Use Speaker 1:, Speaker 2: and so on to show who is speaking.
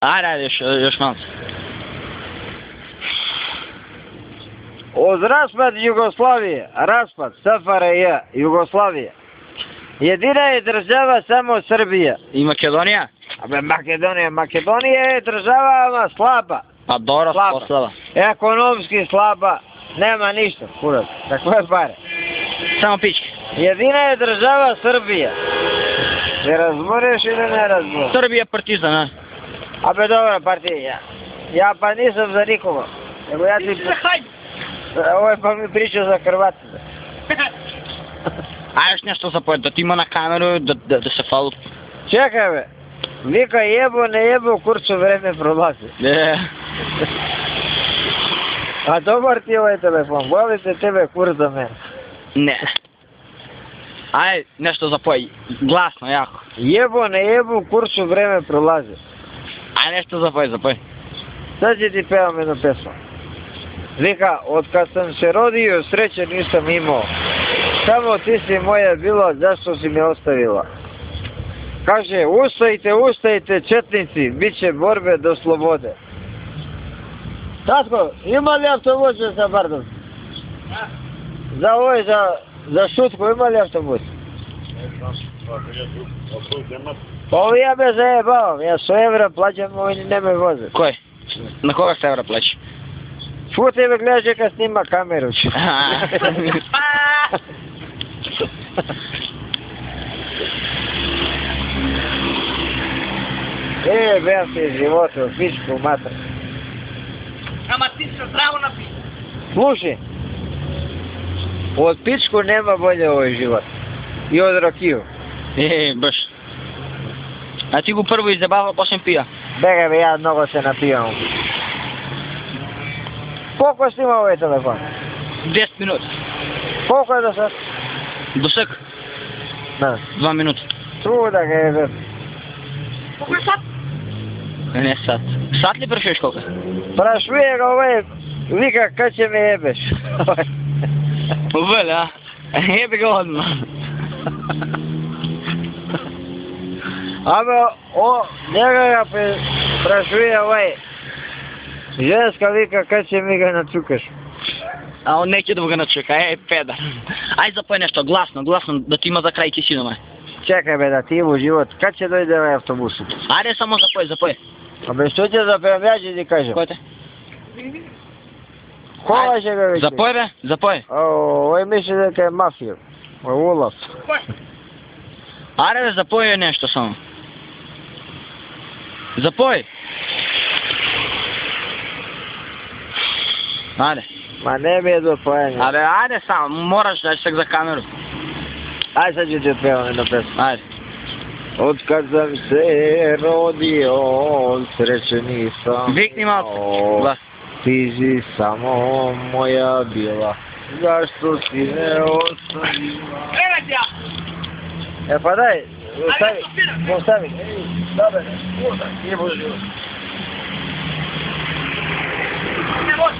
Speaker 1: Ajde, još malo.
Speaker 2: Uz raspad Jugoslavije, raspad SFRJ Jugoslavije, jedina je država samo Srbija.
Speaker 1: I Makedonija?
Speaker 2: Makedonija je država slaba.
Speaker 1: Pa dobro, slaba.
Speaker 2: Ekonomski slaba, nema ništa, kurac, kakve pare.
Speaker 1: Samo pičke.
Speaker 2: Jedina je država Srbija. Ne razboreš ili ne razboreš?
Speaker 1: Srbija partizan, a?
Speaker 2: Abe dobra partija. Ja pa nisam za nikoga. Nego ja ti... Ovo je pa mi pričao za Hrvatske.
Speaker 1: A još nešto zapojeti, da ti ima na kameru, da se falu.
Speaker 2: Čekaj be. Vika jebo, ne jebo, kurčo vreme prolazi. A dobar ti ovaj telefon, volite tebe kur za mene.
Speaker 1: Ne. Aj, nešto zapoji, glasno, jako.
Speaker 2: Jebo, ne jebo, kurčo vreme prolazi.
Speaker 1: Aj, nešto zapoj.
Speaker 2: Sad će ti pevam jednu pesmu. Vika, od kad sam se rodio, sreće nisam imao. Samo ti si moja bila, zašto si me ostavila? Kaže, ustajte, četnici, bit će borbe do slobode. Tatko, ima li autobus za Bardovce? Za ovoj, za Šutku, ima li autobus? Pa ovi ja me zajebavam, ja 100 evra plaćam, ovi ne me voze.
Speaker 1: Koji? Na koga 100 evra plaći?
Speaker 2: Fu tebe gledaš kad snima kameru. Bea se iz života, u pičku mater.
Speaker 3: Ама ти се здраво напи.
Speaker 2: Slušaj, od pičku nema bolje ovaj život. I od rakiju.
Speaker 1: Baš. A ti go prvo izjebava, posle pija.
Speaker 2: Bega be, ja mnogo se napijam. Koliko snima ovaj telefon?
Speaker 1: 10 minuta.
Speaker 2: Koliko je do sad?
Speaker 1: Do sek?
Speaker 2: Da.
Speaker 1: 2 minuta.
Speaker 2: Čuda ga je be.
Speaker 3: Колку е сат?
Speaker 1: Не сат. Сат ли прашуваш колко?
Speaker 2: Prašuje ga ovaj, vika kad će me jebeš.
Speaker 1: Валя, jebi ga odmah.
Speaker 2: Aba, njega ga prašuje ovaj, ženska vika kad će mi ga načukaš.
Speaker 1: A on neće da ga načuka, pedar. Aj zapoj nešto, glasno, da ti ima za kraj kisinoma.
Speaker 2: Čekaj be, da ti imu život, kad će dojde ovaj autobus?
Speaker 1: Ajde samo zapoj.
Speaker 2: A be, što će zapevam, ja će ti kažem.
Speaker 1: Ko te?
Speaker 2: Koga će ga već?
Speaker 1: Zapoj be, zapoj.
Speaker 2: Ovo misli da je mafija. Ovo je ulaz.
Speaker 1: Ajde zapoj nešto samo. Zapoj. Ajde.
Speaker 2: Ma ne bi je do pojanja.
Speaker 1: Ajde samo, moraš daći se za kameru.
Speaker 2: Ajde sad ću ti otpevam jednu pesmu.
Speaker 1: Ajde.
Speaker 2: Od kad sam se rodio, sreće nisam.
Speaker 1: Vikni malo glas.
Speaker 2: Ti si samo moja bila, zašto si ne ostavila?
Speaker 3: Evo ti ja!
Speaker 2: E pa daj, postavi. Dobre, nije bude život.
Speaker 3: Ne može.